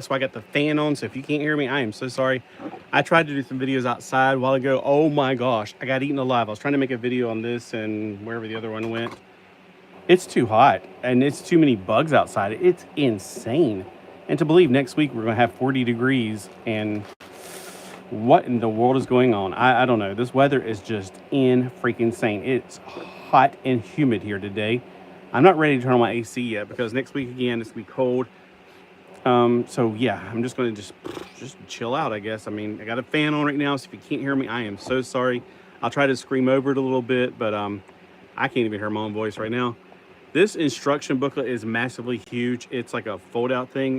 That's why I got the fan on, so if you can't hear me, I am so sorry. I tried to do some videos outside a while ago. Oh my gosh, I got eaten alive. I was trying to make a video on this and wherever the other one went. It's too hot, and it's too many bugs outside. It's insane. And to believe next week we're going to have 40 degrees, and what in the world is going on? I don't know. This weather is just insane. It's hot and humid here today. I'm not ready to turn on my AC yet because next week again it's going to be cold. So yeah, I'm just going to just chill out, I guess. I mean, I got a fan on right now, so if you can't hear me, I am so sorry. I'll try to scream over it a little bit, but I can't even hear my own voice right now. This instruction booklet is massively huge. It's like a fold-out thing.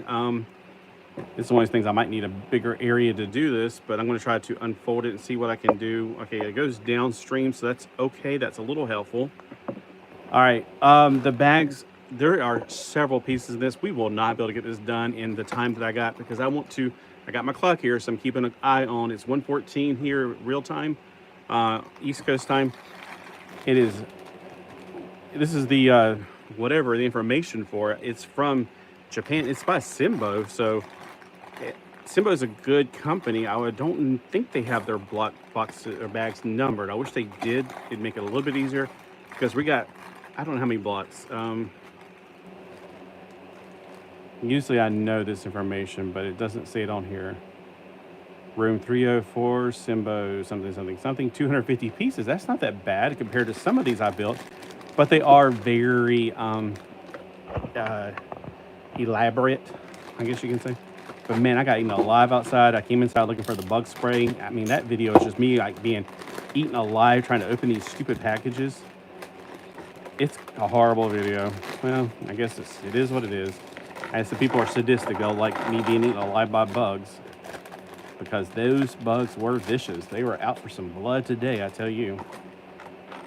It's one of those things I might need a bigger area to do this, but I'm going to try to unfold it and see what I can do. Okay, it goes downstream, so that's okay. That's a little helpful. All right, the bags. There are several pieces of this. We will not be able to get this done in the time that I got because I got my clock here, so I'm keeping an eye on. It's 1:14 here, real time, East Coast time. This is the, whatever the information for it. It's from Japan. It's by Sembo. So Sembo is a good company. I don't think they have their boxes or bags numbered. I wish they did. It'd make it a little bit easier because we got, I don't know how many blocks. Usually I know this information, but it doesn't say it on here. Room 304, Sembo, something, 250 pieces. That's not that bad compared to some of these I built, but they are very elaborate, I guess you can say. But man, I got eaten alive outside. I came inside looking for the bug spray. I mean, that video is just me like being eaten alive trying to open these stupid packages. It's a horrible video. Well, I guess it is what it is. And some people are sadistic. They'll like me being eaten alive by bugs because those bugs were vicious. They were out for some blood today, I tell you.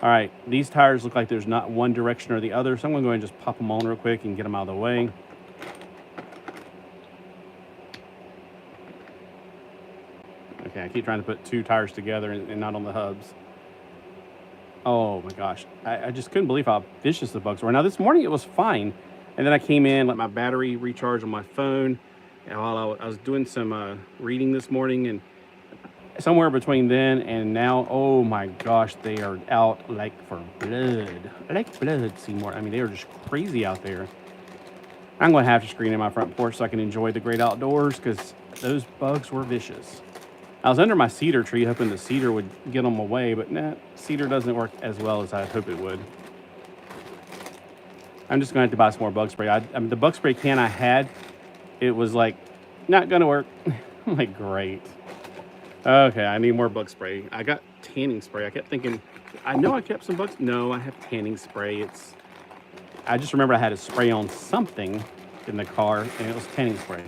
All right, these tires look like there's not one direction or the other, so I'm going to go ahead and just pop them on real quick and get them out of the way. Okay, I keep trying to put two tires together and not on the hubs. Oh my gosh, I just couldn't believe how vicious the bugs were. Now this morning it was fine. And then I came in, let my battery recharge on my phone. And while I was doing some reading this morning, and somewhere between then and now, oh my gosh, they are out like for blood. Like blood, Seymour. I mean, they are just crazy out there. I'm going to have to screen in my front porch so I can enjoy the great outdoors because those bugs were vicious. I was under my cedar tree hoping the cedar would get them away, but nah, cedar doesn't work as well as I hope it would. I'm just going to have to buy some more bug spray. I mean, the bug spray can I had, it was like, not going to work. I'm like, great. Okay, I need more bug spray. I got tanning spray. I kept thinking, I know I kept some bugs. No, I have tanning spray. I just remember I had to spray on something in the car, and it was tanning spray.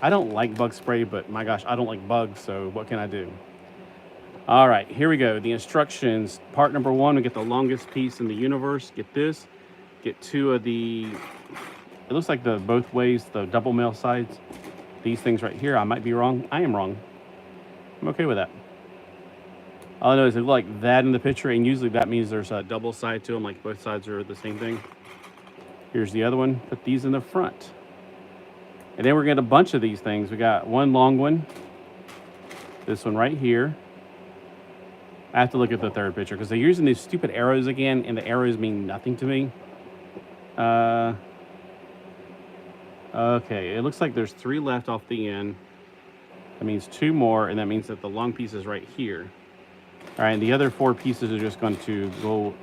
I don't like bug spray, but my gosh, I don't like bugs, so what can I do? All right, here we go. The instructions. Part number 1, we get the longest piece in the universe. Get this. Get 2 of the, it looks like the both ways, the double male sides. These things right here, I might be wrong. I am wrong. I'm okay with that. All I know is they look like that in the picture, and usually that means there's a double side to them, like both sides are the same thing. Here's the other one. Put these in the front. And then we're getting a bunch of these things. We got one long one. This one right here. I have to look at the third picture because they're using these stupid arrows again, and the arrows mean nothing to me. Okay, it looks like there's 3 left off the end. That means 2 more, and that means that the long piece is right here. All right, and the other 4 pieces are just going to go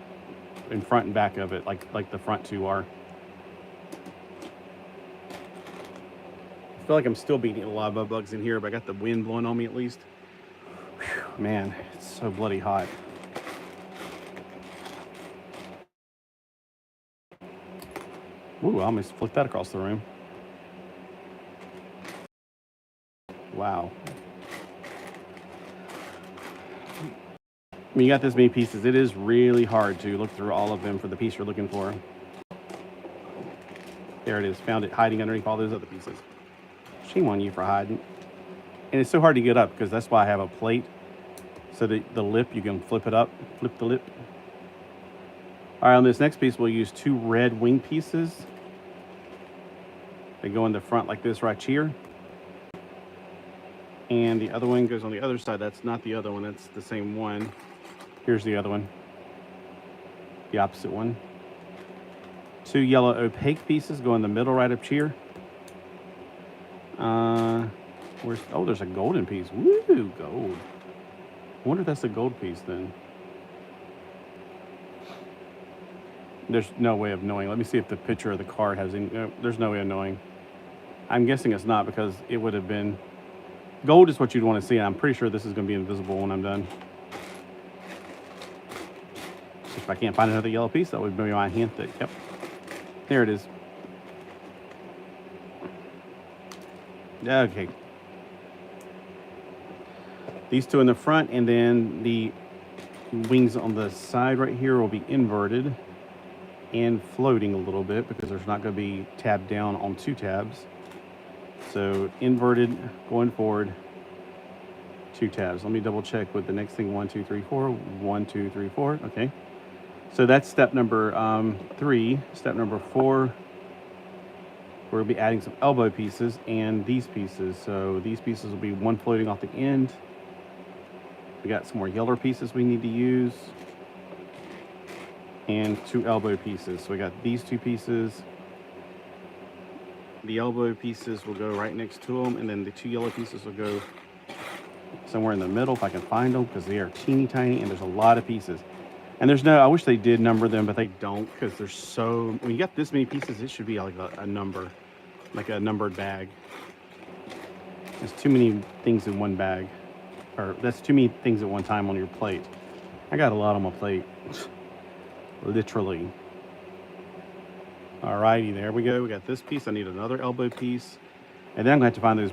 in front and back of it, like the front 2 are. I feel like I'm still beating a lot of bugs in here, but I got the wind blowing on me at least. Whew, man, it's so bloody hot. Ooh, I almost flicked that across the room. Wow. When you got this many pieces, it is really hard to look through all of them for the piece you're looking for. There it is. Found it hiding underneath all those other pieces. Shame on you for hiding. And it's so hard to get up because that's why I have a plate. So the lip, you can flip it up, flip the lip. All right, on this next piece, we'll use 2 red wing pieces. They go in the front like this right here. And the other one goes on the other side. That's not the other one. That's the same one. Here's the other one. The opposite one. 2 yellow opaque pieces go in the middle right up here. There's a golden piece. Woo, gold. I wonder if that's a gold piece then. There's no way of knowing. Let me see if the picture of the card has any. No, there's no way of knowing. I'm guessing it's not because it would have been. Gold is what you'd want to see, and I'm pretty sure this is going to be invisible when I'm done. So if I can't find another yellow piece, that would be my hint that, yep, there it is. Okay. These two in the front, and then the wings on the side right here will be inverted and floating a little bit because there's not going to be tabbed down on 2 tabs. So inverted going forward, 2 tabs. Let me double check with the next thing. 1, 2, 3, 4. 1, 2, 3, 4. Okay. So that's step number 3. Step number 4, we'll be adding some elbow pieces and these pieces. So these pieces will be 1 floating off the end. We got some more yellow pieces we need to use. And 2 elbow pieces. So we got these 2 pieces. The elbow pieces will go right next to them, and then the 2 yellow pieces will go somewhere in the middle if I can find them, because they are teeny tiny and there's a lot of pieces. And there's no, I wish they did number them, but they don't, because there's so, when you got this many pieces, it should be like a number, like a numbered bag. There's too many things in one bag, or that's too many things at one time on your plate. I got a lot on my plate, literally. Alrighty, there we go. We got this piece. I need another elbow piece. And then I'm going to have to find those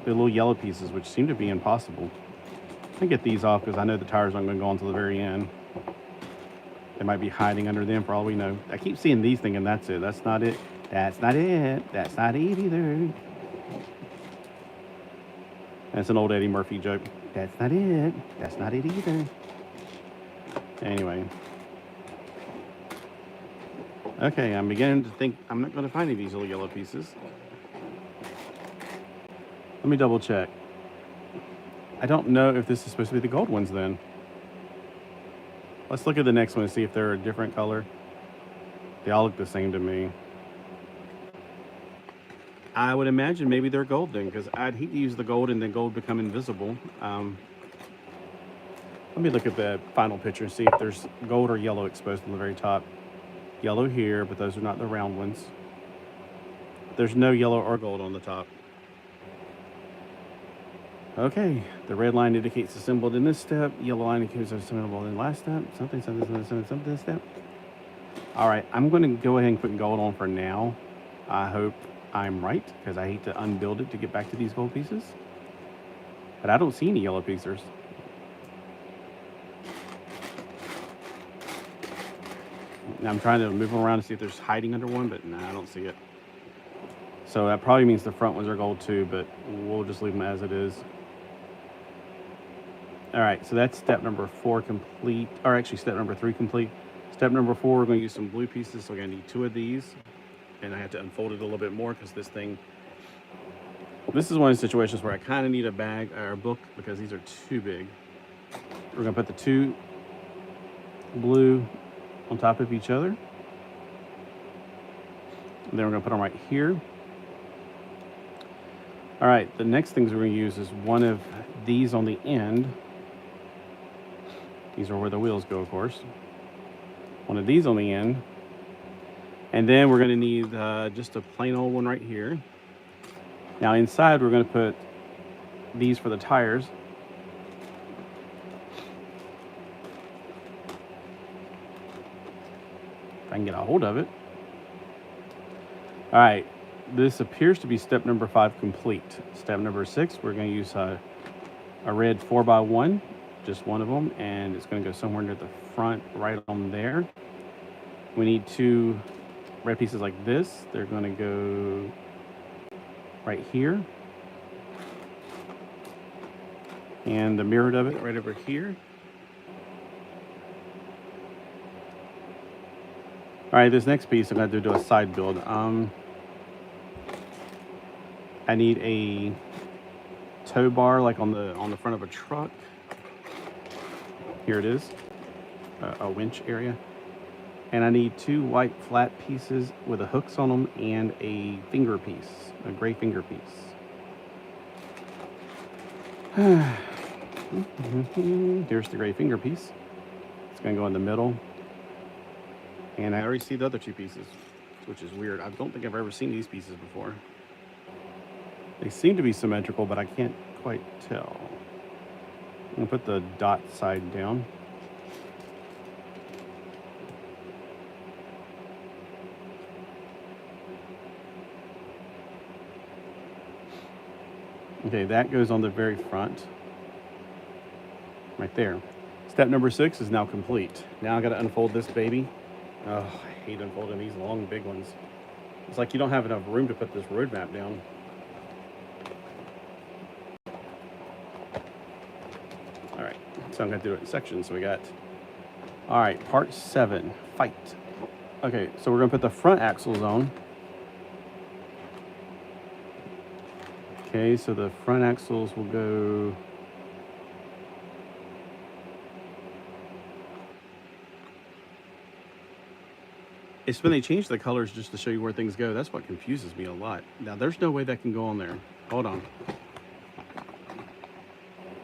the little yellow pieces, which seem to be impossible. I get these off because I know the tires aren't going to go until the very end. They might be hiding under them for all we know. I keep seeing these thinking that's it. That's not it. That's not it. That's not it either. That's an old Eddie Murphy joke. That's not it. That's not it either. Anyway. Okay, I'm beginning to think I'm not going to find any of these little yellow pieces. Let me double check. I don't know if this is supposed to be the gold ones then. Let's look at the next one and see if they're a different color. They all look the same to me. I would imagine maybe they're gold then, because I'd hate to use the gold and then gold become invisible. Let me look at the final picture and see if there's gold or yellow exposed on the very top. Yellow here, but those are not the round ones. There's no yellow or gold on the top. Okay, the red line indicates the symbol in this step. Yellow line indicates the symbol in the last step. Something this step. All right, I'm going to go ahead and put gold on for now. I hope I'm right, because I hate to unbuild it to get back to these gold pieces. But I don't see any yellow pieces. I'm trying to move them around to see if there's hiding under one, but nah, I don't see it. So that probably means the front ones are gold too, but we'll just leave them as it is. All right, so that's step number 4 complete, or actually step number 3 complete. Step number 4, we're going to use some blue pieces, so we're going to need 2 of these. And I have to unfold it a little bit more because this is one of the situations where I kind of need a bag or a book because these are too big. We're going to put the 2 blue on top of each other. And then we're going to put them right here. All right, the next things we're going to use is one of these on the end. These are where the wheels go, of course. One of these on the end. And then we're going to need just a plain old one right here. Now inside we're going to put these for the tires. If I can get a hold of it. All right, this appears to be step number 5 complete. Step number 6, we're going to use a red 4x1, just one of them, and it's going to go somewhere near the front, right on there. We need 2 red pieces like this. They're going to go right here. And the mirror of it right over here. All right, this next piece I'm going to do a side build. I need a tow bar like on the front of a truck. Here it is, a winch area. And I need 2 white flat pieces with the hooks on them and a finger piece, a gray finger piece. Here's the gray finger piece. It's gonna go in the middle. And I already see the other 2 pieces, which is weird. I don't think I've ever seen these pieces before. They seem to be symmetrical, but I can't quite tell. I'm gonna put the dot side down. Okay, that goes on the very front, right there. Step number 6 is now complete. Now I gotta unfold this baby. Oh, I hate unfolding these long, big ones. It's like you don't have enough room to put this road map down. All right, so I'm gonna do it in sections. So we got, all right, part 7, fight. Okay, so we're gonna put the front axles on. Okay, so the front axles will go it's when they change the colors just to show you where things go. That's what confuses me a lot. Now, there's no way that can go on there. Hold on. I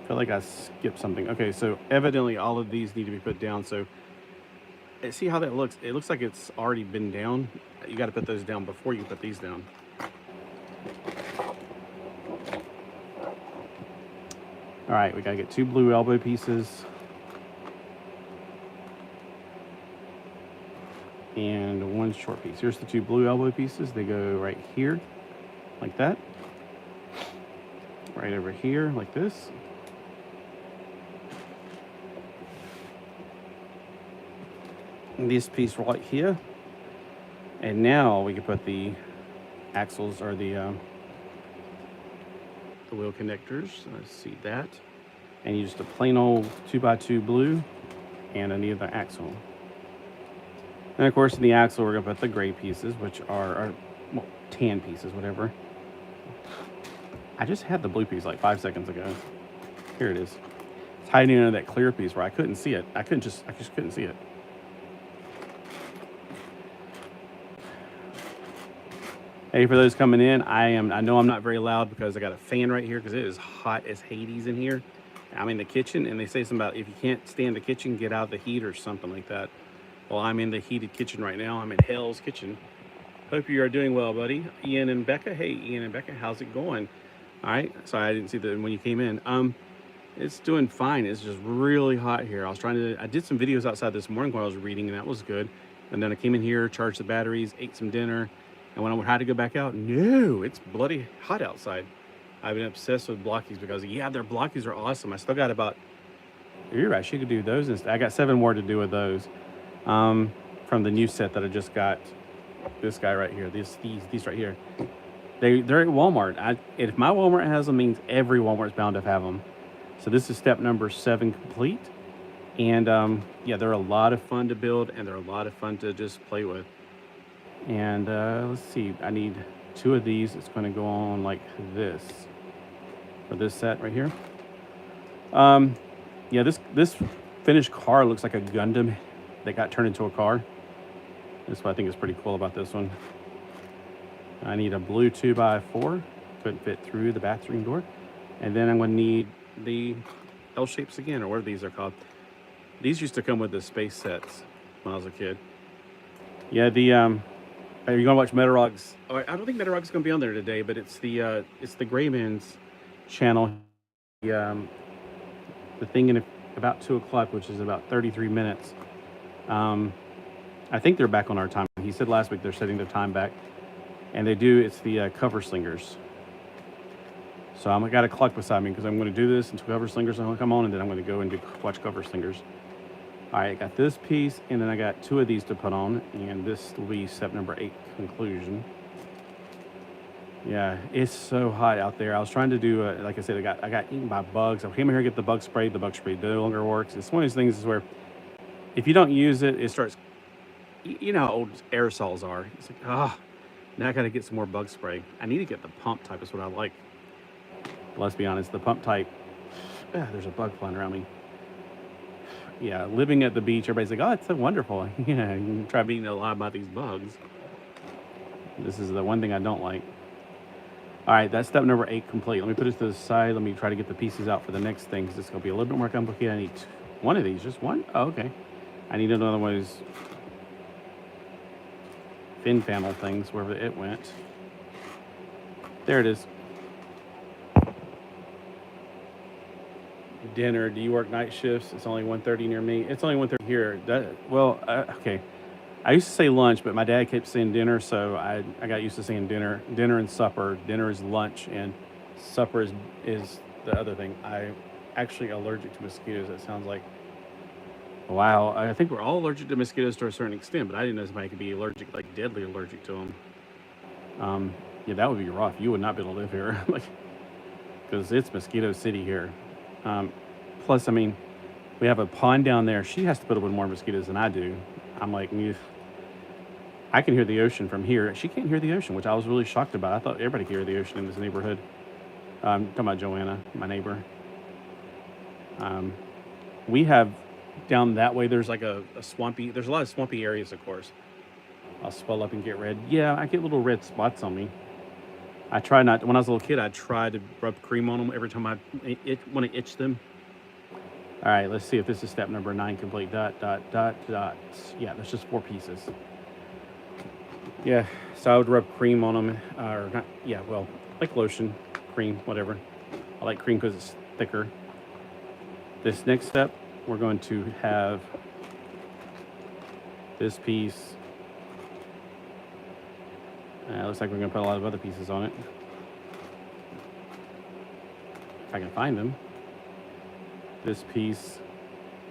feel like I skipped something. Okay, so evidently all of these need to be put down. So see how that looks? It looks like it's already been down. You got to put those down before you put these down. All right, we got to get 2 blue elbow pieces. And 1 short piece. Here's the 2 blue elbow pieces. They go right here, like that. Right over here, like this. And this piece right here. And now we can put the axles or the wheel connectors. Let's see that. And use just a plain old 2x2 blue and another axle. And of course in the axle we're gonna put the gray pieces, which are well, tan pieces, whatever. I just had the blue piece like 5 seconds ago. Here it is. It's hiding under that clear piece where I couldn't see it. I just couldn't see it. Hey, for those coming in, I know I'm not very loud because I got a fan right here because it is hot as Hades in here. I'm in the kitchen, and they say something about if you can't stand the kitchen, get out of the heat or something like that. Well, I'm in the heated kitchen right now. I'm in Hell's Kitchen. Hope you are doing well, buddy. Ian and Becca. Hey, Ian and Becca, how's it going? All right. Sorry, I didn't see that when you came in. It's doing fine. It's just really hot here. I did some videos outside this morning while I was reading, and that was good. And then I came in here, charged the batteries, ate some dinner. And when I had to go back out, no, it's bloody hot outside. I've been obsessed with blockies because, yeah, their blockies are awesome. I still got about, you're right, she could do those. I got 7 more to do with those from the new set that I just got. This guy right here, these right here. They're at Walmart. If my Walmart has them, means every Walmart's bound to have them. So this is step number 7 complete. And yeah, they're a lot of fun to build, and they're a lot of fun to just play with. And let's see, I need 2 of these. It's going to go on like this for this set right here. Yeah, this finished car looks like a Gundam that got turned into a car. That's what I think is pretty cool about this one. I need a blue 2x4. Couldn't fit through the bathroom door. And then I'm going to need the L shapes again, or whatever these are called. These used to come with the space sets when I was a kid. Yeah, are you gonna watch Metarog's? Oh, I don't think Metarog's gonna be on there today, but it's the Gray Man's channel. The thing in about 2 o'clock, which is about 33 minutes. I think they're back on our time. He said last week they're setting their time back, and it's the cover slingers. So I got a clock beside me because I'm going to do this until cover slingers are going to come on, and then I'm going to go and watch cover slingers. All right, I got this piece, and then I got 2 of these to put on, and this will be step number 8, conclusion. Yeah, it's so hot out there. I was trying to do, like I said, I got eaten by bugs. I came here to get the bug spray. The bug spray no longer works. It's one of those things where if you don't use it, it starts, you know how old aerosols are. It's like, now I got to get some more bug spray. I need to get the pump type is what I like. Let's be honest, the pump type, there's a bug flying around me. Yeah, living at the beach, everybody's like, oh, it's so wonderful. Yeah, you can try being alive by these bugs. This is the one thing I don't like. All right, that's step number 8 complete. Let me put this to the side. Let me try to get the pieces out for the next thing, because it's going to be a little bit more complicated. I need one of these, just one? Oh, okay. I need another one of those fin panel things, wherever it went. There it is. Dinner. Do you work night shifts? It's only 1:30 near me. It's only 1:30 here. Okay. I used to say lunch, but my dad kept saying dinner, so I got used to saying dinner. Dinner and supper. Dinner is lunch, and supper is the other thing. I'm actually allergic to mosquitoes. That sounds like, wow. I think we're all allergic to mosquitoes to a certain extent, but I didn't know somebody could be allergic, like deadly allergic to them. Yeah, that would be rough. You would not be able to live here, like, because it's mosquito city here. Plus, I mean, we have a pond down there. She has to put up with more mosquitoes than I do. I'm like, I can hear the ocean from here. She can't hear the ocean, which I was really shocked about. I thought everybody could hear the ocean in this neighborhood. I'm talking about Joanna, my neighbor. We have down that way, there's like a swampy, there's a lot of swampy areas, of course. I'll swell up and get red. Yeah, I get little red spots on me. I try not, when I was a little kid, I tried to rub cream on them every time I want to itch them. All right, let's see if this is step number 9 complete. Yeah, there's just 4 pieces. Yeah, so I would rub cream on them, or not, yeah, well, like lotion, cream, whatever. I like cream because it's thicker. This next step, we're going to have this piece. Looks like we're going to put a lot of other pieces on it. If I can find them. This piece.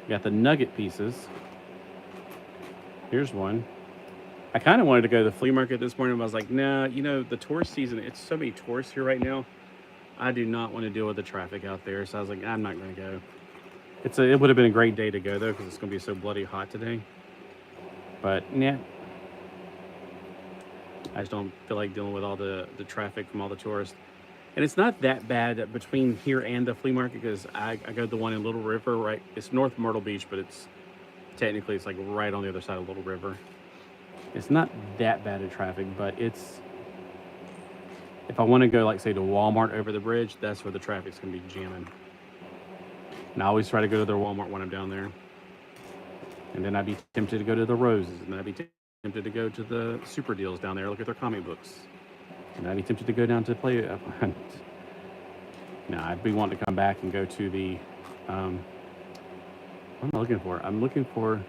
We got the nugget pieces. Here's one. I kind of wanted to go to the flea market this morning, but I was like, nah, you know, the tourist season, it's so many tourists here right now. I do not want to deal with the traffic out there. So I was like, I'm not going to go. It would have been a great day to go, though, because it's going to be so bloody hot today. But, yeah. I just don't feel like dealing with all the traffic from all the tourists. And it's not that bad between here and the flea market, because I go to the one in Little River, right? It's north Myrtle Beach, but it's like right on the other side of Little River. It's not that bad of traffic, but it's, if I want to go, like, say, to Walmart over the bridge, that's where the traffic's going to be jamming. And I always try to go to their Walmart when I'm down there. And then I'd be tempted to go to the Roses, and then I'd be tempted to go to the Super Deals down there, look at their comic books. And I'd be tempted to go down to play. No, I'd be wanting to come back and go to the, what am I looking for? I'm looking for,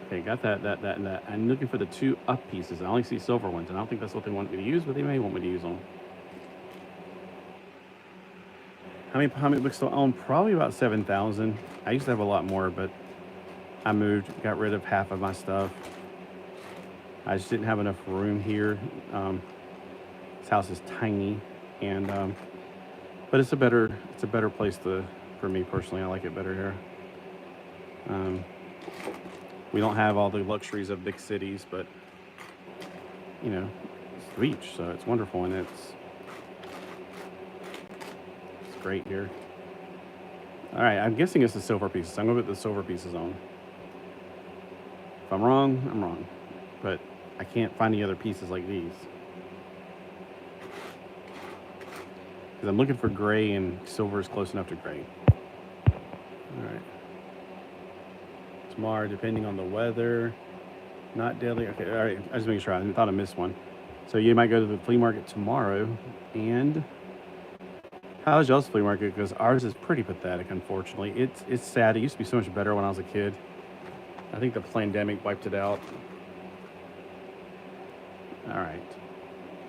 okay, got that, and that. I'm looking for the 2 up pieces. I only see silver ones, and I don't think that's what they want me to use, but they may want me to use them. How many comic books do I own? Probably about 7,000. I used to have a lot more, but I moved, got rid of half of my stuff. I just didn't have enough room here. This house is tiny, and but it's a better place for me personally. I like it better here. We don't have all the luxuries of big cities, but you know, it's the beach, so it's wonderful, and it's great here. All right, I'm guessing it's the silver pieces. So I'm gonna put the silver pieces on. If I'm wrong, I'm wrong, but I can't find any other pieces like these. Because I'm looking for gray, and silver is close enough to gray. All right. Tomorrow, depending on the weather, not deadly. Okay, all right, I just making sure. I thought I missed one. So you might go to the flea market tomorrow. And how's y'all's flea market? Because ours is pretty pathetic, unfortunately. It's sad. It used to be so much better when I was a kid. I think the pandemic wiped it out. All right.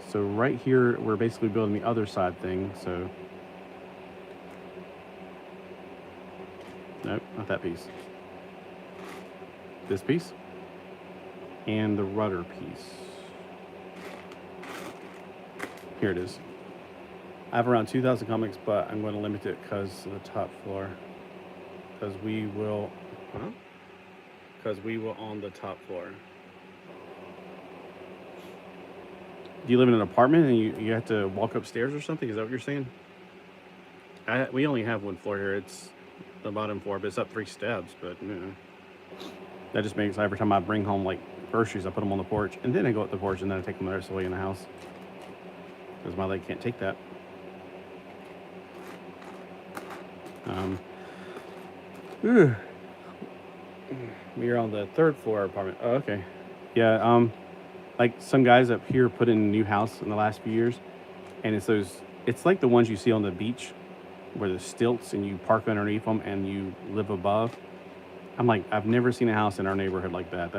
So right here, we're basically building the other side thing. So, nope, not that piece. This piece. And the rudder piece. Here it is. I have around 2,000 comics, but I'm going to limit it because of the top floor. Because we will on the top floor. Do you live in an apartment and you have to walk upstairs or something? Is that what you're saying? We only have one floor here. It's the bottom floor, but it's up 3 steps. But you know, that just makes every time I bring home like groceries, I put them on the porch, and then I go up the porch, and then I take them the rest of the way in the house because my leg can't take that. We're on the 3rd floor apartment. Oh, okay. Yeah. Like some guys up here put in a new house in the last few years, and it's like the ones you see on the beach where there's stilts and you park underneath them and you live above. I'm like, I've never seen a house in our neighborhood like that.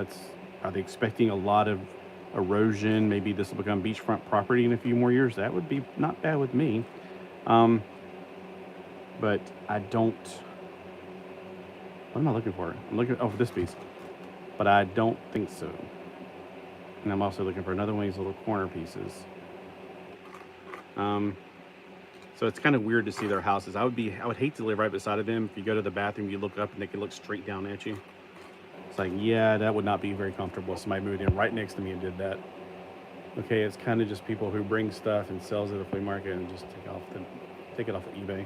Are they expecting a lot of erosion? Maybe this will become beachfront property in a few more years. That would be not bad with me. But I don't, what am I looking for? I'm looking, for this piece, but I don't think so. And I'm also looking for another one of these little corner pieces. So it's kind of weird to see their houses. I would hate to live right beside of them. If you go to the bathroom, you look up and they can look straight down at you. It's like, yeah, that would not be very comfortable if somebody moved in right next to me and did that. Okay, it's kind of just people who bring stuff and sells at a flea market and just take it off of eBay.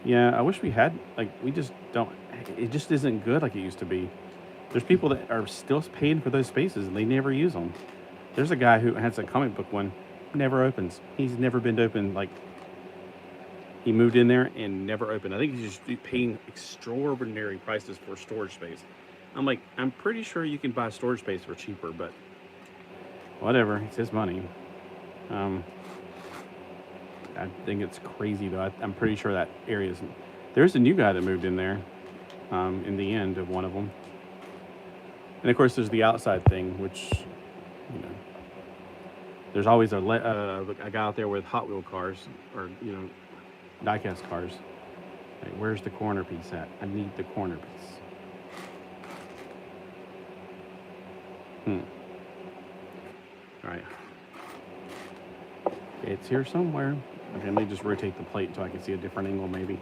Yeah, I wish we had, like, we just don't, it just isn't good like it used to be. There's people that are still paying for those spaces and they never use them. There's a guy who has a comic book one, never opens. He's never been opened. Like, he moved in there and never opened. I think he's just paying extraordinary prices for storage space. I'm like, I'm pretty sure you can buy storage space for cheaper, but whatever, it's his money. I think it's crazy though. I'm pretty sure that area is. There's a new guy that moved in there in the end of one of them. And of course, there's the outside thing, which, you know, there's always a guy out there with Hot Wheel cars or, you know, diecast cars. Right, where's the corner piece at? I need the corner piece. All right. It's here somewhere. Okay, let me just rotate the plate so I can see a different angle, maybe.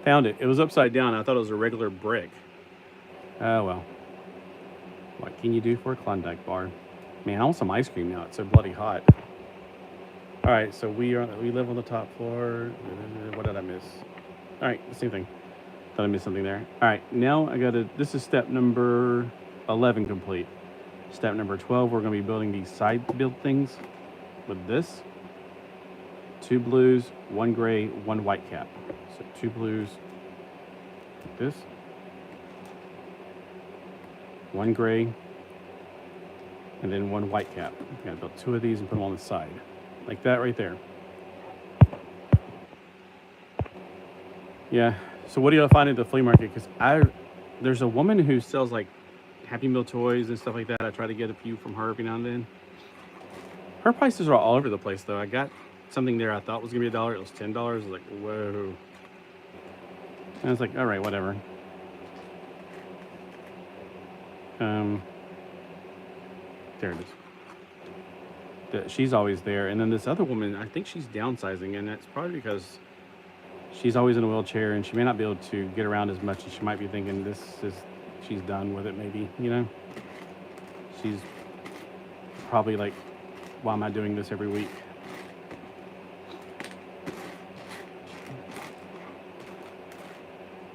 Found it. It was upside down. I thought it was a regular brick. Oh, well. What can you do for a Klondike bar? Man, I want some ice cream now. It's so bloody hot. All right, so we live on the top floor. What did I miss? All right, same thing. Thought I missed something there. All right, now this is step number 11 complete. Step number 12, we're gonna be building these side build things with this. 2 blues, 1 gray, 1 white cap. So 2 blues, like this. 1 gray, and then 1 white cap. I'm gonna build 2 of these and put them on the side. Like that right there. Yeah, so what do y'all find at the flea market? Because there's a woman who sells like Happy Meal toys and stuff like that. I try to get a few from her every now and then. Her prices are all over the place though. I got something there I thought was gonna be $1. It was $10. I was like, whoa. And I was like, all right, whatever. There it is. She's always there. And then this other woman, I think she's downsizing, and that's probably because she's always in a wheelchair and she may not be able to get around as much, and she might be thinking she's done with it, maybe, you know? She's probably like, why am I doing this every week?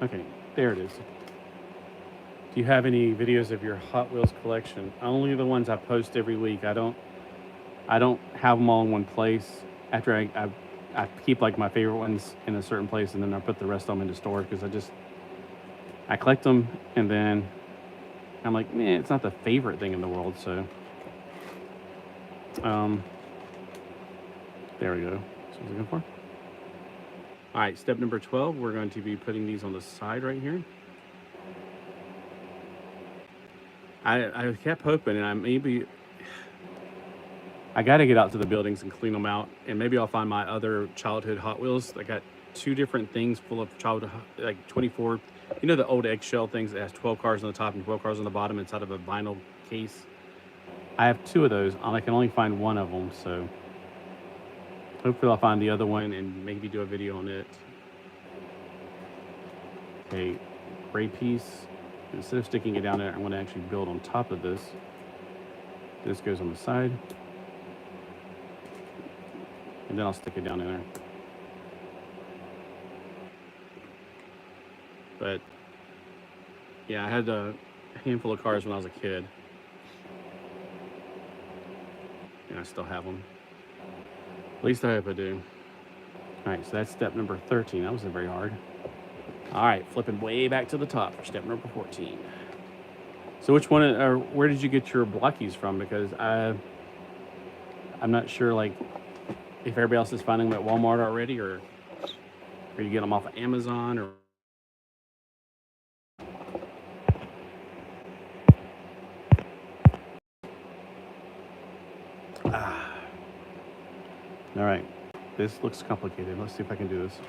Okay, there it is. Do you have any videos of your Hot Wheels collection? Only the ones I post every week. I don't have them all in one place. After I keep like my favorite ones in a certain place, and then I put the rest of them into storage because I collect them, and then I'm like, man, it's not the favorite thing in the world. So there we go. That's what I was looking for. All right, step number 12, we're going to be putting these on the side right here. I kept hoping, and I got to get out to the buildings and clean them out, and maybe I'll find my other childhood Hot Wheels. I got 2 different things full of childhood, like 24, you know, the old eggshell things that has 12 cars on the top and 12 cars on the bottom inside of a vinyl case. I have 2 of those. I can only find 1 of them, so hopefully I'll find the other one and maybe do a video on it. Okay, gray piece. Instead of sticking it down there, I'm going to actually build on top of this. This goes on the side. And then I'll stick it down in there. But yeah, I had a handful of cars when I was a kid. And I still have them. At least I hope I do. All right, so that's step number 13. That wasn't very hard. All right, flipping way back to the top for step number 14. So which one, or where did you get your blockies from? Because I'm not sure, like, if everybody else is finding them at Walmart already, or you get them off of Amazon, or all right, this looks complicated. Let's see if I can do this.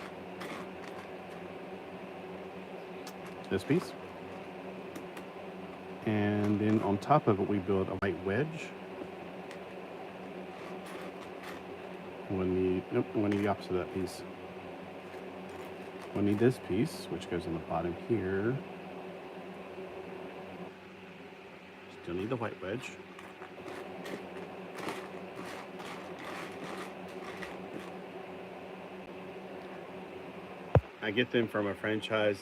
This piece. And then on top of it, we build a white wedge. We'll need, nope, we'll need the opposite of that piece. We'll need this piece, which goes on the bottom here. Still need the white wedge. I get them from a franchise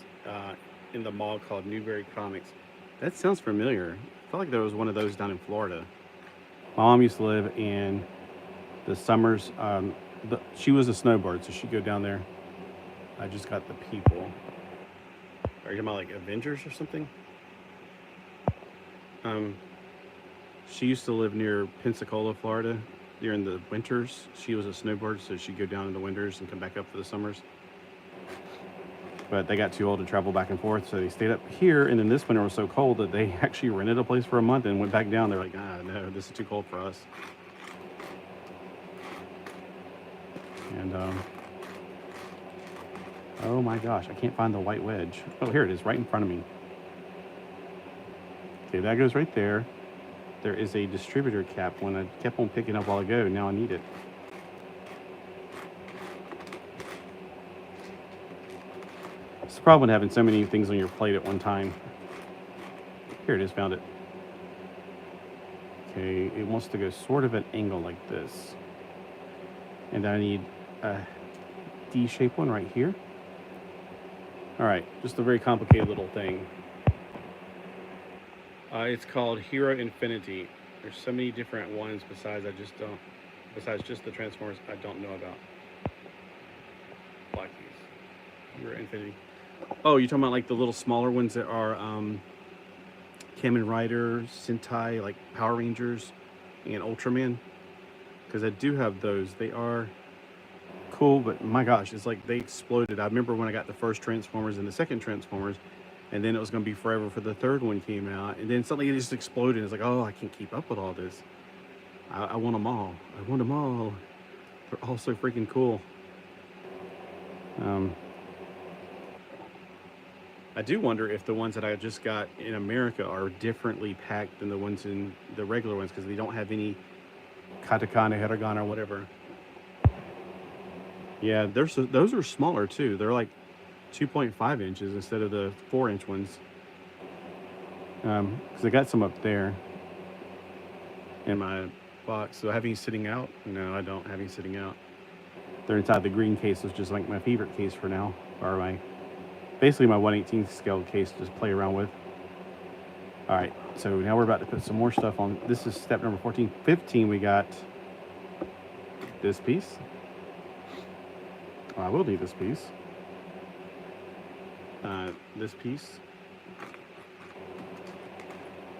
in the mall called Newberry Comics. That sounds familiar. I felt like there was one of those down in Florida. My mom used to live in the summers. She was a snowbird, so she'd go down there. I just got the people. Are you talking about like Avengers or something? She used to live near Pensacola, Florida, during the winters. She was a snowbird, so she'd go down in the winters and come back up for the summers. But they got too old to travel back and forth, so they stayed up here. And then this winter was so cold that they actually rented a place for a month and went back down. They're like, no, this is too cold for us. And oh my gosh, I can't find the white wedge. Oh, here it is, right in front of me. Okay, that goes right there. There is a distributor cap. When I kept on picking up a while ago, now I need it. It's the problem with having so many things on your plate at one time. Here it is, found it. Okay, it wants to go sort of an angle like this. And I need a D-shaped one right here. All right, just a very complicated little thing. It's called Hero Infinity. There's so many different ones besides just the Transformers I don't know about. Blackies. Hero Infinity. Oh, you're talking about like the little smaller ones that are Kamen Rider, Sentai, like Power Rangers, and Ultraman? Because I do have those. They are cool, but my gosh, it's like they exploded. I remember when I got the first Transformers and the second Transformers, and then it was going to be forever for the third one came out, and then suddenly it just exploded. It's like, oh, I can't keep up with all this. I want them all. I want them all. They're all so freaking cool. I do wonder if the ones that I just got in America are differently packed than the ones in the regular ones, because they don't have any katakana, hiragana, or whatever. Yeah, those are smaller too. They're like 2.5 inches instead of the 4-inch ones. Because I got some up there in my box. So I have any sitting out? No, I don't have any sitting out. They're inside the green case, which is like my favorite case for now, or basically my 1/18 scale case to just play around with. All right, so now we're about to put some more stuff on. This is step number 14. 15, we got this piece. I will need this piece.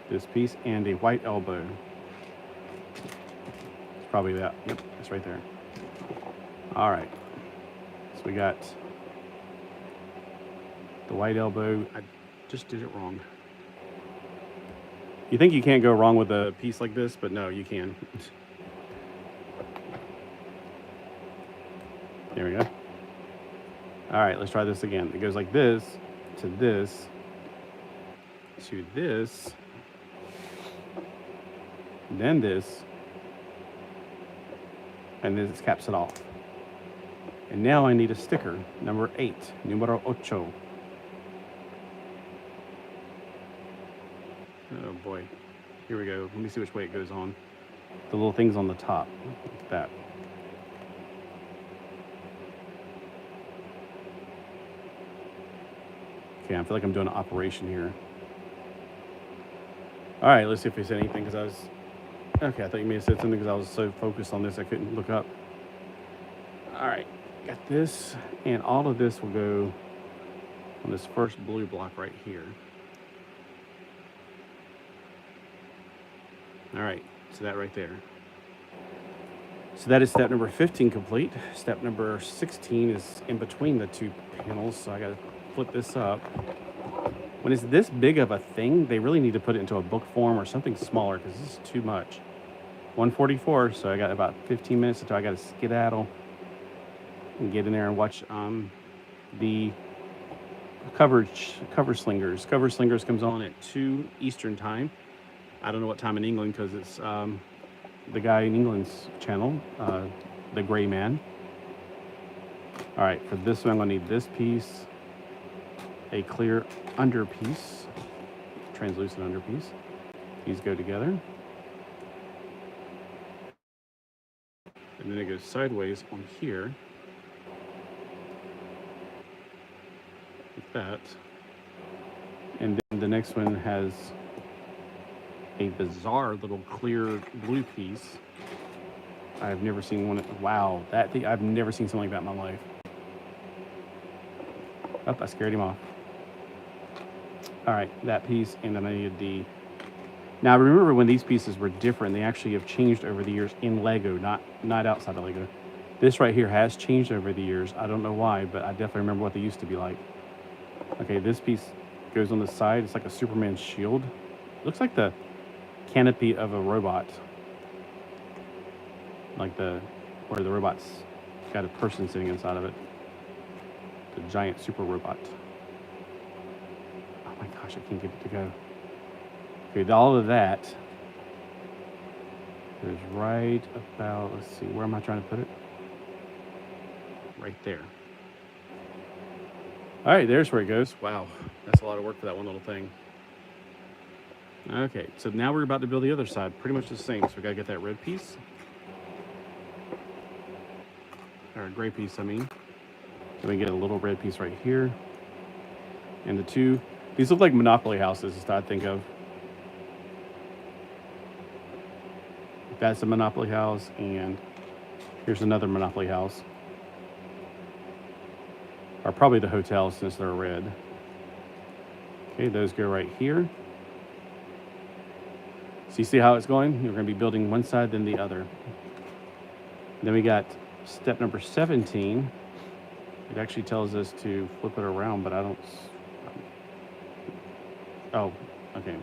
This piece, and a white elbow. It's probably that. Yep, it's right there. All right. So we got the white elbow. I just did it wrong. You think you can't go wrong with a piece like this, but no, you can. There we go. All right, let's try this again. It goes like this, to this, to this, then this, and then this caps it off. And now I need a sticker, number 8, numero ocho. Oh boy. Here we go. Let me see which way it goes on. The little things on the top. Like that. Okay, I feel like I'm doing an operation here. All right, let's see if he said anything because I was... Okay, I thought you may have said something because I was so focused on this I couldn't look up. All right, got this. And all of this will go on this first blue block right here. All right, so that right there. So that is step number 15 complete. Step number 16 is in between the two panels, so I gotta flip this up. When it's this big of a thing, they really need to put it into a book form or something smaller because this is too much. 1:44, so I got about 15 minutes until I gotta skedaddle and get in there and watch the cover slingers. Cover slingers comes on at 2 Eastern time. I don't know what time in England because it's the guy in England's channel, the gray man. All right, for this one, I'm gonna need this piece, a clear underpiece, translucent underpiece. These go together. And then it goes sideways on here. Like that. And then the next one has a bizarre little clear blue piece. I've never seen one. Wow, that thing, I've never seen something like that in my life. Oh, I scared him off. All right, that piece, and then I needed the... Now, remember when these pieces were different, they actually have changed over the years in Lego, not outside of Lego. This right here has changed over the years. I don't know why, but I definitely remember what they used to be like. Okay, this piece goes on the side. It's like a Superman shield. It looks like the canopy of a robot. Like where the robot's got a person sitting inside of it. The giant super robot. Oh my gosh, I can't get it to go. Okay, all of that is right about, let's see, where am I trying to put it? Right there. All right, there's where it goes. Wow, that's a lot of work for that one little thing. Okay, so now we're about to build the other side. Pretty much the same, so we gotta get that red piece. Or a gray piece, I mean. Then we get a little red piece right here. And the two, these look like Monopoly houses, is what I think of. That's a Monopoly house, and here's another Monopoly house. Or probably the hotel since they're red. Okay, those go right here. So you see how it's going? You're going to be building one side, then the other. Then we got step number 17. It actually tells us to flip it around, but I don't... Oh, okay.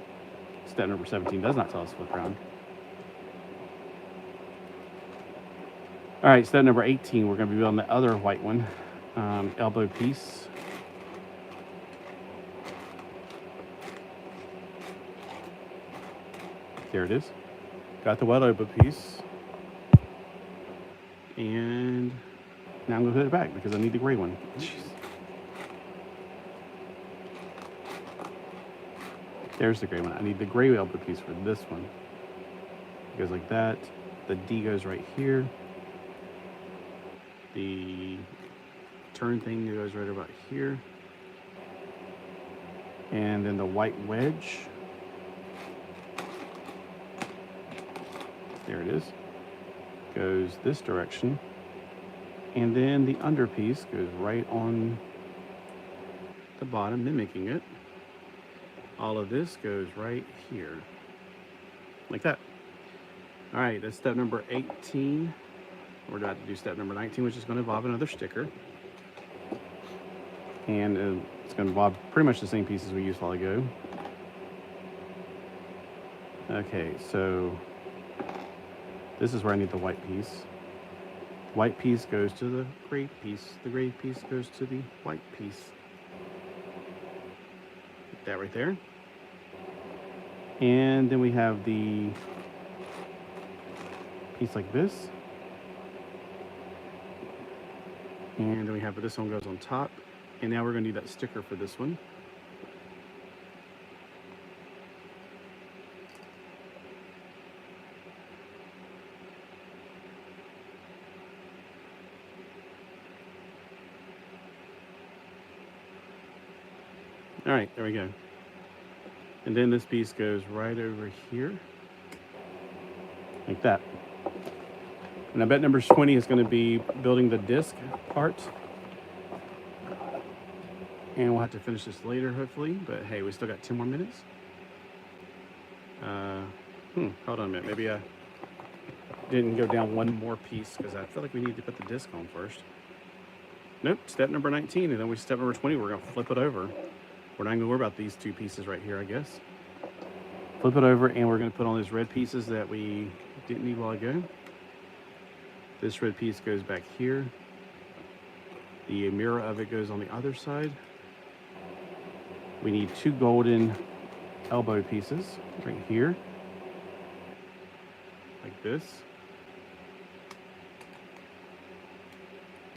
Step number 17 does not tell us to flip around. All right, step number 18, we're going to be building the other white one, elbow piece. There it is. Got the white elbow piece. And now I'm going to put it back because I need the gray one. Jeez. There's the gray one. I need the gray elbow piece for this one. It goes like that. The D goes right here. The turn thing goes right about here. And then the white wedge. There it is. Goes this direction. And then the underpiece goes right on the bottom, mimicking it. All of this goes right here. Like that. All right, that's step number 18. We're about to do step number 19, which is going to involve another sticker. And it's going to involve pretty much the same pieces we used a while ago. Okay, so this is where I need the white piece. White piece goes to the gray piece. The gray piece goes to the white piece. That right there. And then we have the piece like this. And then we have this one goes on top. And now we're going to need that sticker for this one. All right, there we go. And then this piece goes right over here, like that. And I bet number 20 is going to be building the disc part. And we'll have to finish this later, hopefully. But hey, we still got 10 more minutes. Hold on a minute. Maybe I didn't go down one more piece because I feel like we need to put the disc on first. Nope, step number 19. And then step number 20, we're going to flip it over. We're not going to worry about these two pieces right here, I guess. Flip it over, and we're going to put on these red pieces that we didn't need a while ago. This red piece goes back here. The mirror of it goes on the other side. We need two golden elbow pieces right here, like this.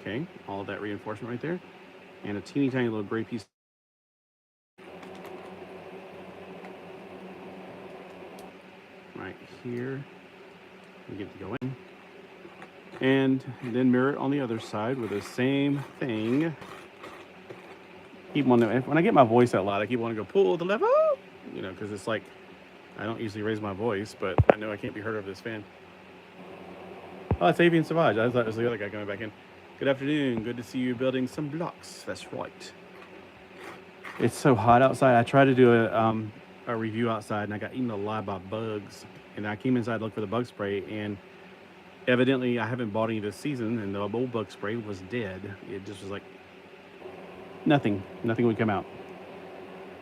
Okay, all that reinforcement right there. And a teeny tiny little gray piece right here. We get to go in. And then mirror it on the other side with the same thing. Keep on, when I get my voice out loud, I keep wanting to go pull the lever, you know, because it's like, I don't usually raise my voice, but I know I can't be heard over this fan. Oh, it's Avian Savage. I thought it was the other guy coming back in. Good afternoon. Good to see you building some blocks. That's right. It's so hot outside. I tried to do a review outside, and I got eaten alive by bugs. And I came inside to look for the bug spray, and evidently I haven't bought any this season, and the old bug spray was dead. It just was like, nothing would come out.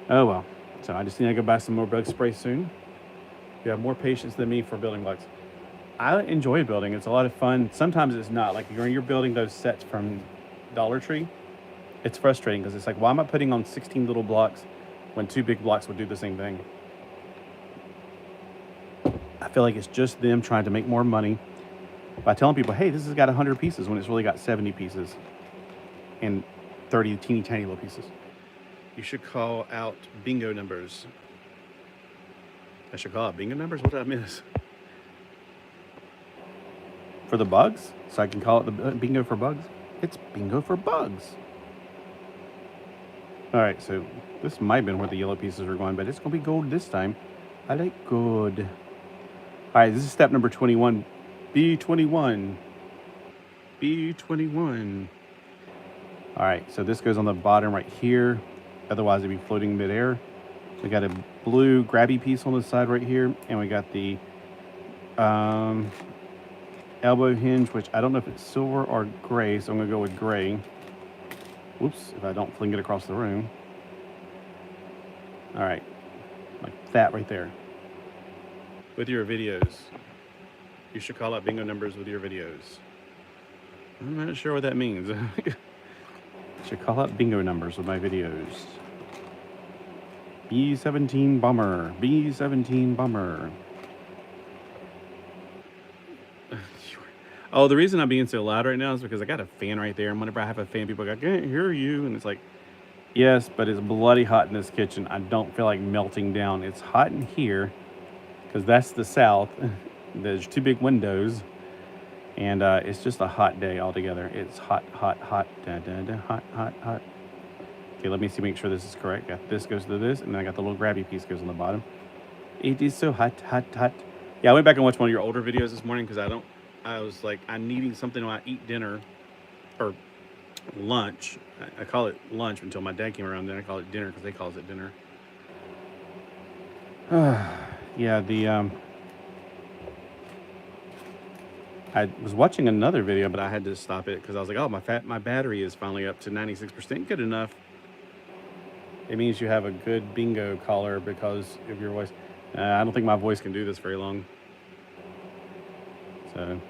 Oh well. So I just need to go buy some more bug spray soon. You have more patience than me for building blocks. I enjoy building. It's a lot of fun. Sometimes it's not. Like when you're building those sets from Dollar Tree, it's frustrating because it's like, why am I putting on 16 little blocks when 2 big blocks would do the same thing? I feel like it's just them trying to make more money by telling people, hey, this has got 100 pieces when it's really got 70 pieces and 30 teeny tiny little pieces. You should call out bingo numbers. I should call out bingo numbers? What did I miss? For the bugs? So I can call it the bingo for bugs? It's bingo for bugs. All right, so this might have been where the yellow pieces were going, but it's going to be gold this time. I like gold. All right, this is step number 21. B21. B21. All right, so this goes on the bottom right here. Otherwise, it'd be floating midair. We got a blue grabby piece on the side right here, and we got the elbow hinge, which I don't know if it's silver or gray, so I'm gonna go with gray. Whoops, if I don't fling it across the room. All right, like that right there. With your videos. You should call out bingo numbers with your videos. I'm not sure what that means. Should call out bingo numbers with my videos. B17 bomber. B17 bomber. Oh, the reason I'm being so loud right now is because I got a fan right there. And whenever I have a fan, people go, I can't hear you. And it's like, yes, but it's bloody hot in this kitchen. I don't feel like melting down. It's hot in here because that's the south. There's 2 big windows. And it's just a hot day altogether. It's hot, hot, hot, da, da, da, hot, hot, hot. Okay, let me see, make sure this is correct. Got this goes to this, and then I got the little grabby piece goes on the bottom. It is so hot, hot, hot. Yeah, I went back and watched one of your older videos this morning because I was like, I'm needing something when I eat dinner or lunch. I call it lunch until my dad came around, then I call it dinner because they calls it dinner. Yeah, I was watching another video, but I had to stop it because I was like, oh, my battery is finally up to 96%. Good enough. It means you have a good bingo caller because of your voice. I don't think my voice can do this very long. So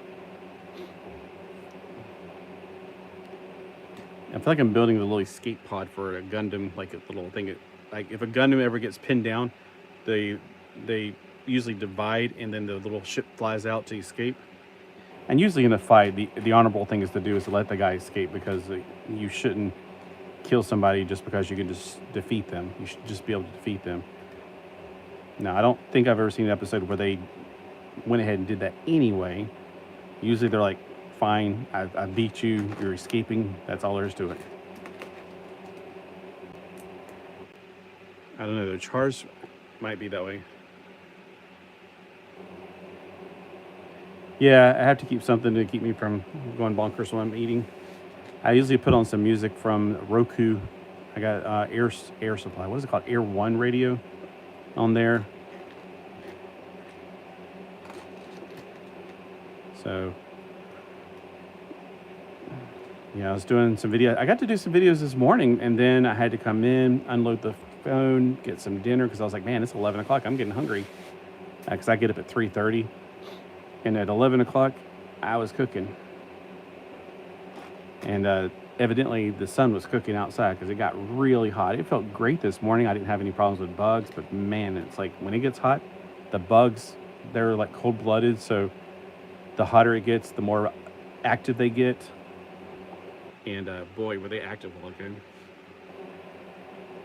I feel like I'm building the little escape pod for a Gundam, like a little thing. Like if a Gundam ever gets pinned down, they usually divide and then the little ship flies out to escape. And usually in a fight, the honorable thing is to let the guy escape because you shouldn't kill somebody just because you can just defeat them. You should just be able to defeat them. Now, I don't think I've ever seen an episode where they went ahead and did that anyway. Usually they're like, fine, I beat you, you're escaping. That's all there is to it. I don't know, the charge might be that way. Yeah, I have to keep something to keep me from going bonkers when I'm eating. I usually put on some music from Roku. I got air supply. What is it called? Air One radio on there. So yeah, I was doing some video. I got to do some videos this morning, and then I had to come in, unload the phone, get some dinner, because I was like, man, it's 11 o'clock. I'm getting hungry, because I get up at 3:30, and at 11 o'clock, I was cooking. And evidently, the sun was cooking outside because it got really hot. It felt great this morning. I didn't have any problems with bugs, but man, it's like when it gets hot, the bugs, they're like cold-blooded, so the hotter it gets, the more active they get. And boy, were they active while ago.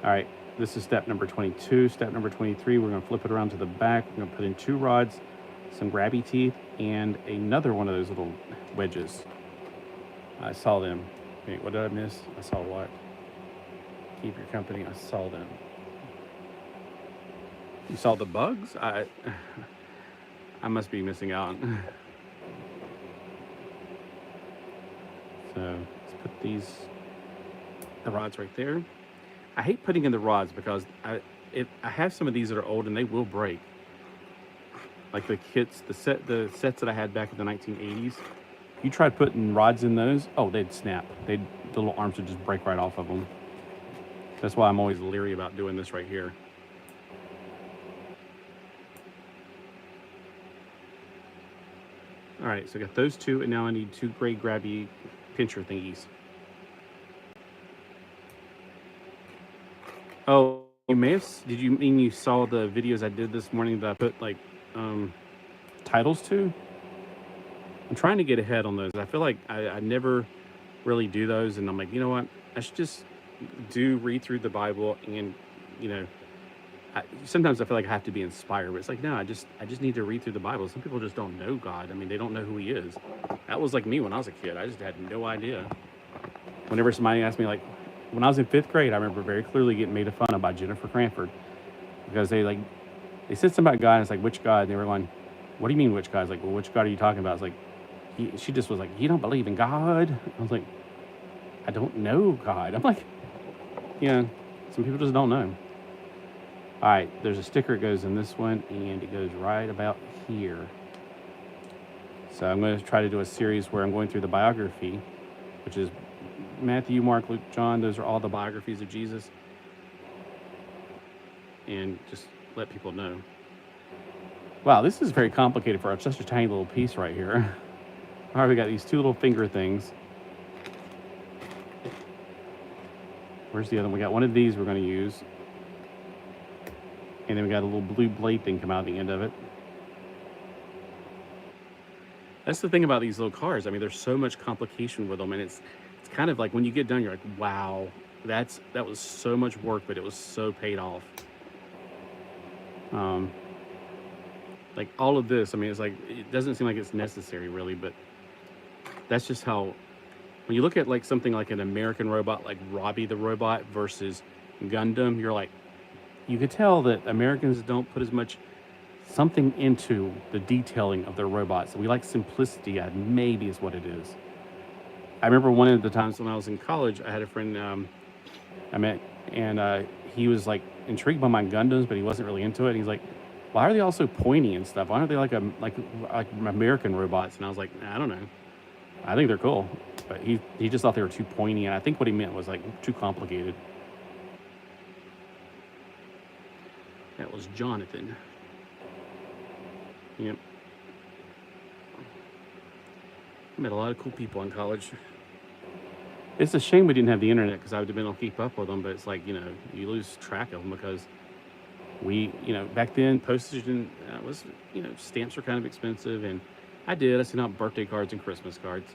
All right, this is step number 22. Step number 23, we're going to flip it around to the back. We're going to put in 2 rods, some grabby teeth, and another one of those little wedges. I saw them. Wait, what did I miss? I saw what? Keep your company. I saw them. You saw the bugs? I must be missing out. So let's put the rods right there. I hate putting in the rods because I have some of these that are old and they will break. Like the kits, the sets that I had back in the 1980s. You tried putting rods in those, oh, they'd snap. The little arms would just break right off of them. That's why I'm always leery about doing this right here. All right, so I got those 2, and now I need 2 gray grabby pincher thingies. Oh, did you mean you saw the videos I did this morning that I put like titles to? I'm trying to get ahead on those. I feel like I never really do those, and I'm like, you know what? I should just read through the Bible, and you know, sometimes I feel like I have to be inspired, but it's like, no, I just need to read through the Bible. Some people just don't know God. I mean, they don't know who He is. That was like me when I was a kid. I just had no idea. Whenever somebody asked me, like, when I was in 5th grade, I remember very clearly getting made fun of by Jennifer Cranford because they said something about God, and it's like, which God? And they were going, what do you mean which God? I was like, well, which God are you talking about? I was like, she just was like, you don't believe in God? I was like, I don't know God. I'm like, yeah, some people just don't know. All right, there's a sticker that goes in this one, and it goes right about here. So I'm going to try to do a series where I'm going through the biography, which is Matthew, Mark, Luke, John. Those are all the biographies of Jesus. And just let people know. Wow, this is very complicated for such a tiny little piece right here. All right, we got these 2 little finger things. Where's the other one? We got one of these we're going to use. And then we got a little blue blade thing come out at the end of it. That's the thing about these little cars. I mean, there's so much complication with them, and it's kind of like when you get done, you're like, wow, that was so much work, but it was so paid off. Like all of this, I mean, it's like, it doesn't seem like it's necessary really, but that's just how, when you look at like something like an American robot, like Robbie the Robot versus Gundam, you're like, you could tell that Americans don't put as much something into the detailing of their robots. We like simplicity, maybe is what it is. I remember one of the times when I was in college, I had a friend I met, and he was like intrigued by my Gundams, but he wasn't really into it. He's like, why are they all so pointy and stuff? Why aren't they like American robots? And I was like, I don't know. I think they're cool. But he just thought they were too pointy, and I think what he meant was like too complicated. That was Jonathan. Yep. I met a lot of cool people in college. It's a shame we didn't have the internet because I would have been able to keep up with them, but it's like, you know, you lose track of them because back then postage stamps were kind of expensive, and I sent out birthday cards and Christmas cards.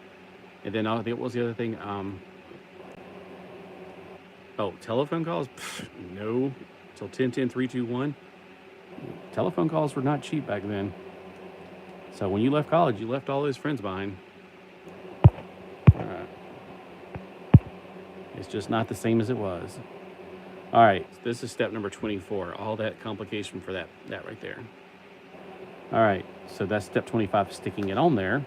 And then what was the other thing? Telephone calls? No. Till 10-10-3-2-1. Telephone calls were not cheap back then. So when you left college, you left all those friends behind. It's just not the same as it was. All right, this is step number 24. All that complication for that right there. All right, so that's step 25, sticking it on there.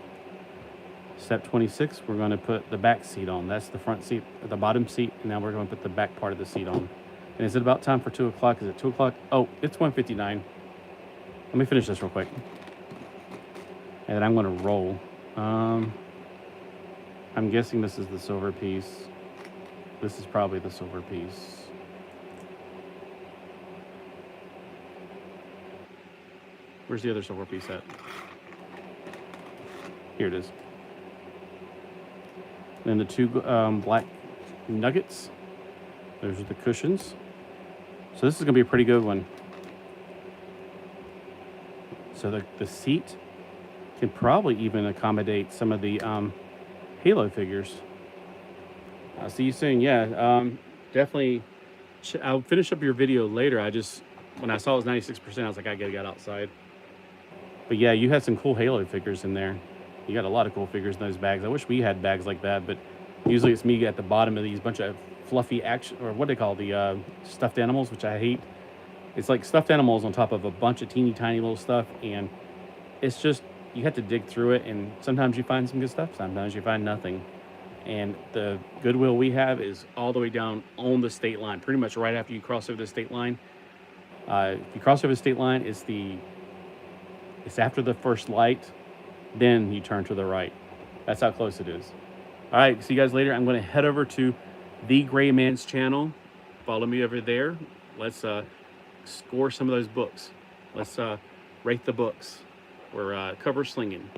Step 26, we're going to put the back seat on. That's the front seat, the bottom seat. And now we're going to put the back part of the seat on. And is it about time for 2 o'clock? Is it 2 o'clock? Oh, it's 1:59. Let me finish this real quick. And then I'm going to roll. I'm guessing this is the silver piece. This is probably the silver piece. Where's the other silver piece at? Here it is. Then the 2 black nuggets. Those are the cushions. So this is going to be a pretty good one. So the seat can probably even accommodate some of the Halo figures. I'll see you soon. Yeah, definitely. I'll finish up your video later. When I saw it was 96%, I was like, I gotta get outside. But yeah, you had some cool Halo figures in there. You got a lot of cool figures in those bags. I wish we had bags like that, but usually it's me at the bottom of these bunch of fluffy action, or what they call the stuffed animals, which I hate. It's like stuffed animals on top of a bunch of teeny tiny little stuff, and it's just, you have to dig through it, and sometimes you find some good stuff, sometimes you find nothing. And the Goodwill we have is all the way down on the state line, pretty much right after you cross over the state line. If you cross over the state line, it's after the first light, then you turn to the right. That's how close it is. All right, see you guys later. I'm going to head over to The Gray Man's channel. Follow me over there. Let's score some of those books. Let's rate the books. We're cover slinging.